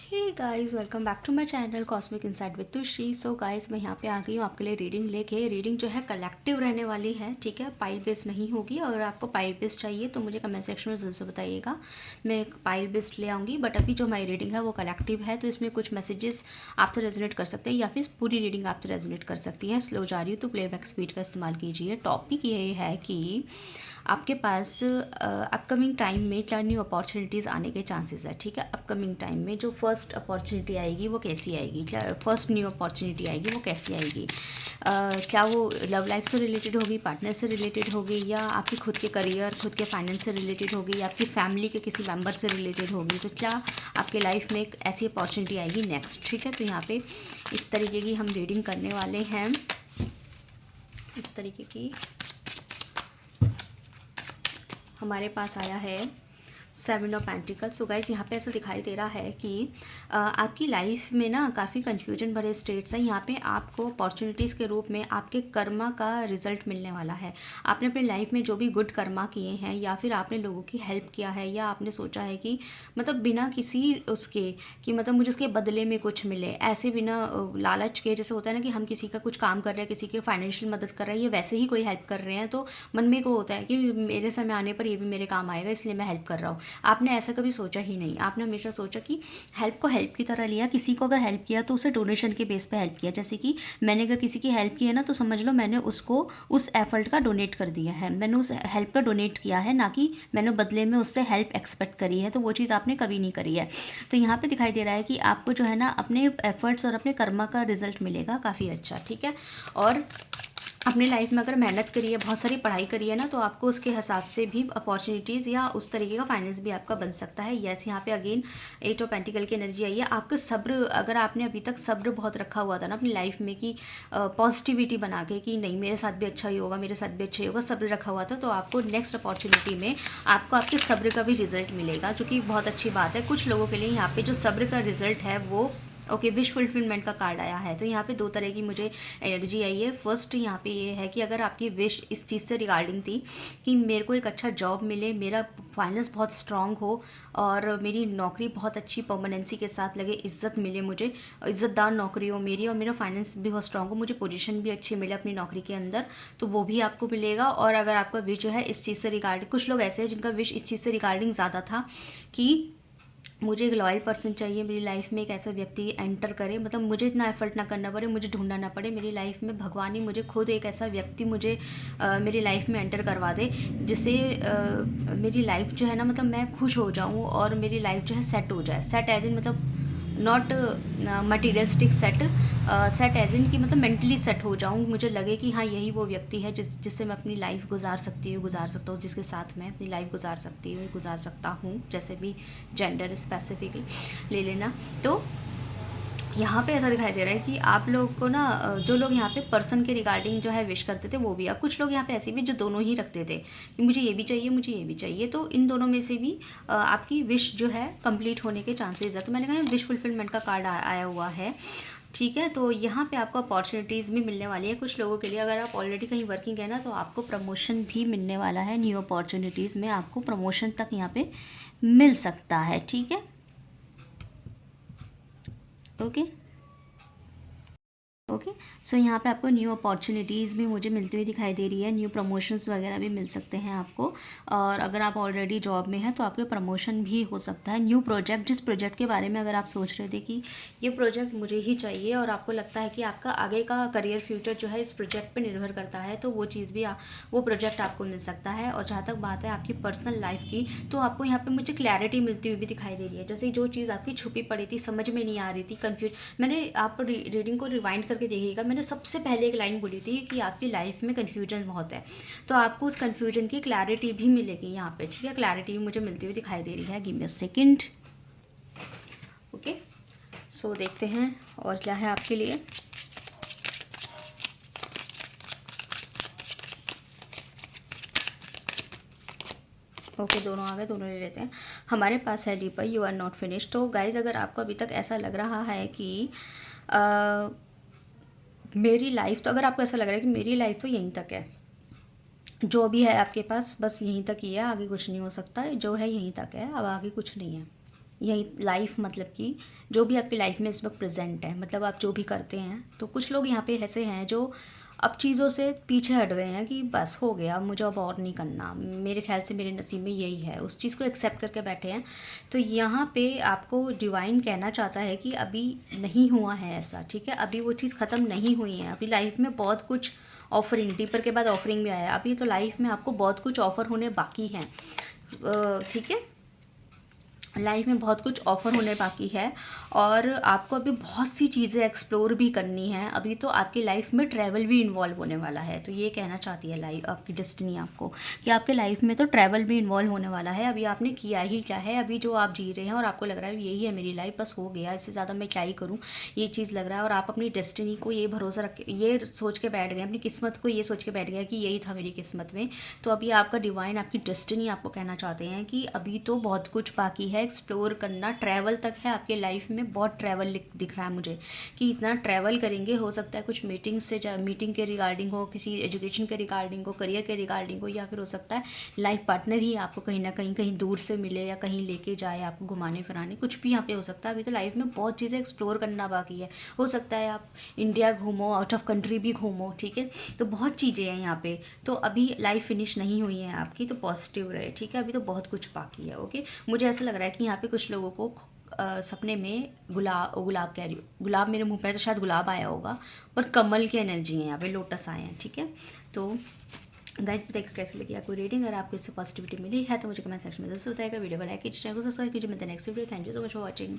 Hey guys, welcome back to my channel cosmic insight with Tushree. So guys, मैं यहाँ पे आ गई हूँ आपके लिए रीडिंग लेके। रीडिंग जो है कलेक्टिव रहने वाली है, ठीक है, पाइल बेस्ड नहीं होगी। अगर आपको पाइल बेस्ड चाहिए तो मुझे कमेंट सेक्शन में ज़रूर बताइएगा, मैं एक पाइल बेस्ड ले आऊँगी। बट अभी जो हमारी रीडिंग है वो कलेक्टिव है, तो इसमें कुछ मैसेजेस आपसे रेजोनेट कर सकते हैं या फिर पूरी रीडिंग आपसे रेजोनेट कर सकती है। स्लो जा रही हो तो प्लेबैक स्पीड का इस्तेमाल कीजिए। टॉपिक ये है कि आपके पास अपकमिंग टाइम में क्या न्यू अपॉर्चुनिटीज़ आने के चांसेस है, ठीक है। अपकमिंग टाइम में जो फर्स्ट अपॉर्चुनिटी आएगी वो कैसी आएगी, क्या फर्स्ट न्यू अपॉर्चुनिटी आएगी वो कैसी आएगी, क्या वो लव लाइफ से रिलेटेड होगी, पार्टनर से रिलेटेड होगी, या आपकी खुद के करियर, खुद के फाइनेंस से रिलेटेड होगी, या आपकी फैमिली के किसी मेम्बर से रिलेटेड होगी। तो क्या आपके लाइफ में एक ऐसी अपॉर्चुनिटी आएगी नेक्स्ट, ठीक है। तो यहाँ पे इस तरीके की हम रीडिंग करने वाले हैं। इस तरीके की हमारे पास आया है 7 ऑफ पेंटिकल्स। सो गाइस, यहाँ पे ऐसा दिखाई दे रहा है कि आपकी लाइफ में ना काफ़ी कन्फ्यूजन भरे स्टेट्स हैं। यहाँ पे आपको अपॉर्चुनिटीज़ के रूप में आपके कर्मा का रिजल्ट मिलने वाला है। आपने अपनी लाइफ में जो भी गुड कर्मा किए हैं, या फिर आपने लोगों की हेल्प किया है, या आपने सोचा है कि मतलब बिना किसी उसके कि मतलब मुझे उसके बदले में कुछ मिले, ऐसे बिना लालच के, जैसे होता है ना कि हम किसी का कुछ काम कर रहे हैं, किसी की फाइनेंशियल मदद कर रहे हैं, या वैसे ही कोई हेल्प कर रहे हैं, तो मन में को होता है कि मेरे समय आने पर ये भी मेरे काम आएगा, इसलिए मैं हेल्प कर रहा हूँ। आपने ऐसा कभी सोचा ही नहीं। आपने हमेशा सोचा कि हेल्प को हेल्प की तरह लिया। किसी को अगर हेल्प किया तो उसे डोनेशन के बेस पे हेल्प किया। जैसे कि मैंने अगर किसी की हेल्प की है ना, तो समझ लो मैंने उसको उस एफर्ट का डोनेट कर दिया है, मैंने उस हेल्प का डोनेट किया है, ना कि मैंने बदले में उससे हेल्प एक्सपेक्ट करी है। तो वो चीज़ आपने कभी नहीं करी है। तो यहाँ पे दिखाई दे रहा है कि आपको जो है ना अपने एफर्ट्स और अपने कर्मा का रिजल्ट मिलेगा काफ़ी अच्छा, ठीक है। और अपनी लाइफ में अगर मेहनत करी है, बहुत सारी पढ़ाई करी है ना, तो आपको उसके हिसाब से भी अपॉर्चुनिटीज़ या उस तरीके का फाइनेंस भी आपका बन सकता है। यस, यहाँ पे अगेन 8 ऑफ पेंटिकल की एनर्जी आई है। आपका सब्र, अगर आपने अभी तक सब्र बहुत रखा हुआ था ना अपनी लाइफ में, कि पॉजिटिविटी बना के कि नहीं मेरे साथ भी अच्छा ही होगा, मेरे साथ भी अच्छा ही होगा, सब्र रखा हुआ था, तो आपको नेक्स्ट अपॉर्चुनिटी में आपको आपके सब्र का भी रिजल्ट मिलेगा, जो कि बहुत अच्छी बात है। कुछ लोगों के लिए यहाँ पे जो सब्र का रिजल्ट है वो ओके, विश फुलफिलमेंट का कार्ड आया है। तो यहाँ पे दो तरह की मुझे एनर्जी आई है। फर्स्ट यहाँ पे ये है कि अगर आपकी विश इस चीज़ से रिगार्डिंग थी कि मेरे को एक अच्छा जॉब मिले, मेरा फाइनेंस बहुत स्ट्रांग हो, और मेरी नौकरी बहुत अच्छी परमानेंसी के साथ लगे, इज्जत मिले मुझे, इज्जतदार नौकरी हो मेरी, और मेरा फाइनेंस भी बहुत स्ट्रांग हो, मुझे पोजीशन भी अच्छी मिले अपनी नौकरी के अंदर, तो वो भी आपको मिलेगा। और अगर आपका विश जो है इस चीज़ से रिगार्डिंग, कुछ लोग ऐसे हैं जिनका विश इस चीज़ से रिगार्डिंग ज़्यादा था कि मुझे एक लॉयल पर्सन चाहिए मेरी लाइफ में, एक ऐसा व्यक्ति एंटर करे, मतलब मुझे इतना एफर्ट ना करना पड़े, मुझे ढूंढना ना पड़े, मेरी लाइफ में भगवान ही मुझे खुद एक ऐसा व्यक्ति मुझे मेरी लाइफ में एंटर करवा दे, जिससे मेरी लाइफ जो है ना, मतलब मैं खुश हो जाऊँ और मेरी लाइफ जो है सेट हो जाए। सेट एज इन मतलब not materialistic set, set as in कि मतलब मेंटली सेट हो जाऊँ, मुझे लगे कि हाँ यही वो व्यक्ति है जिससे मैं अपनी लाइफ गुजार सकती हूँ, जिसके साथ मैं अपनी लाइफ गुजार सकता हूँ, जैसे भी जेंडर स्पेसिफिकली ले लेना। तो यहाँ पे ऐसा दिखाई दे रहा है कि आप लोग को ना जो लोग यहाँ पे पर्सन के रिगार्डिंग जो है विश करते थे वो भी, अब कुछ लोग यहाँ पे ऐसे भी जो दोनों ही रखते थे कि मुझे ये भी चाहिए, मुझे ये भी चाहिए, तो इन दोनों में से भी आपकी विश जो है कंप्लीट होने के चांसेस है। तो मैंने कहा विश फुलफिलमेंट का कार्ड आया हुआ है, ठीक है। तो यहाँ पे आपको अपॉर्चुनिटीज़ भी मिलने वाली है कुछ लोगों के लिए। अगर आप ऑलरेडी कहीं वर्किंग है ना, तो आपको प्रमोशन भी मिलने वाला है। न्यू अपॉर्चुनिटीज़ में आपको प्रमोशन तक यहाँ पे मिल सकता है, ठीक है। Okay okay. सो यहाँ पे आपको न्यू अपॉर्चुनिटीज़ भी मुझे मिलती हुई दिखाई दे रही है, न्यू प्रमोशंस वगैरह भी मिल सकते हैं आपको। और अगर आप ऑलरेडी जॉब में हैं तो आपके प्रमोशन भी हो सकता है। न्यू प्रोजेक्ट, जिस प्रोजेक्ट के बारे में अगर आप सोच रहे थे कि ये प्रोजेक्ट मुझे ही चाहिए, और आपको लगता है कि आपका आगे का करियर फ्यूचर जो है इस प्रोजेक्ट पर निर्भर करता है, तो वो चीज़ भी वो प्रोजेक्ट आपको मिल सकता है। और जहाँ तक बात है आपकी पर्सनल लाइफ की, तो आपको यहाँ पर मुझे क्लैरिटी मिलती हुई भी दिखाई दे रही है। जैसे जो चीज़ आपकी छुपी पड़ी थी, समझ में नहीं आ रही थी, कन्फ्यूज, मैंने आप रीडिंग को रिवाइंड करके देखिएगा, मैंने सबसे पहले एक लाइन बोली थी कि आपकी लाइफ में कन्फ्यूजन बहुत है, तो आपको उस कन्फ्यूजन की क्लैरिटी भी मिलेगी यहाँ पे, ठीक है। क्लैरिटी मुझे मिलती हुई दिखाई दे रही है। Give me a second. Okay, so देखते हैं और क्या है आपके लिए। ओके, दोनों आ गए, दोनों ले लेते हैं। हमारे पास है deeper, you are not finish. तो गाइज, अगर आपको अभी तक ऐसा लग रहा है कि मेरी लाइफ, तो अगर आपको ऐसा लग रहा है कि मेरी लाइफ तो यहीं तक है, जो भी है आपके पास बस यहीं तक ही है, आगे कुछ नहीं हो सकता है, जो है यहीं तक है, अब आगे कुछ नहीं है, यही लाइफ मतलब कि जो भी आपकी लाइफ में इस वक्त प्रेजेंट है, मतलब आप जो भी करते हैं, तो कुछ लोग यहाँ पे ऐसे हैं जो अब चीज़ों से पीछे हट गए हैं कि बस हो गया, मुझे अब और नहीं करना, मेरे ख्याल से मेरे नसीब में यही है, उस चीज़ को एक्सेप्ट करके बैठे हैं। तो यहाँ पे आपको डिवाइन कहना चाहता है कि अभी नहीं हुआ है ऐसा, ठीक है, अभी वो चीज़ ख़त्म नहीं हुई है, अभी लाइफ में बहुत कुछ ऑफरिंग, डीपर के बाद ऑफरिंग भी आया, अभी तो लाइफ में आपको बहुत कुछ ऑफ़र होने बाकी हैं, ठीक है, लाइफ में बहुत कुछ ऑफ़र होने बाकी है और आपको अभी बहुत सी चीज़ें एक्सप्लोर भी करनी है। अभी तो आपकी लाइफ में ट्रैवल भी इन्वॉल्व होने वाला है, तो ये कहना चाहती है लाइफ, आपकी डेस्टिनी आपको, कि आपके लाइफ में तो ट्रैवल भी इन्वॉल्व होने वाला है। अभी आपने किया ही क्या है, अभी जो आप जी रहे हैं और आपको लग रहा है यही है मेरी लाइफ, बस हो गया, इससे ज़्यादा मैं क्या ही करूँ, ये चीज़ लग रहा है। और आप अपनी डेस्टिनी को ये भरोसा रख, ये सोच के बैठ गए, अपनी किस्मत को ये सोच के बैठ गया कि यही था मेरी किस्मत में। तो अभी आपका डिवाइन, आपकी डेस्टिनी आपको कहना चाहते हैं कि अभी तो बहुत कुछ बाकी है एक्सप्लोर करना, ट्रैवल तक है आपके लाइफ में, बहुत ट्रैवल दिख रहा है मुझे कि इतना ट्रैवल करेंगे, हो सकता है कुछ मीटिंग से, मीटिंग के रिगार्डिंग हो, किसी एजुकेशन के रिगार्डिंग हो, करियर के रिगार्डिंग हो, या फिर हो सकता है लाइफ पार्टनर ही आपको कहीं ना कहीं कहीं दूर से मिले या कहीं लेके जाए आपको घुमाने फिराने, कुछ भी यहाँ पे हो सकता है। अभी तो लाइफ में बहुत चीज़ें एक्सप्लोर करना बाकी है, हो सकता है आप इंडिया घूमो, आउट ऑफ कंट्री भी घूमो, ठीक है, तो बहुत चीज़ें हैं यहाँ पे। तो अभी लाइफ फिनिश नहीं हुई है आपकी, तो पॉजिटिव रहे, ठीक है, अभी तो बहुत कुछ बाकी है। ओके, मुझे ऐसा लग रहा है कि यहाँ पे कुछ लोगों को सपने में गुलाब कह रही हूँ, गुलाब मेरे मुंह पे तो शायद गुलाब आया होगा, पर कमल की एनर्जी है यहाँ पे, लोटस आए हैं, ठीक है। तो गाइस बताइए कैसे लगी आपको रीडिंग, अगर आपको इससे पॉजिटिविटी मिली है तो मुझे कमेंट सेक्शन में जरूर बताएगा। वीडियो को लाइक कीजिए, चैनल को सब्सक्राइब कीजिए। मिलते हैं next video. Thank you so much for watching.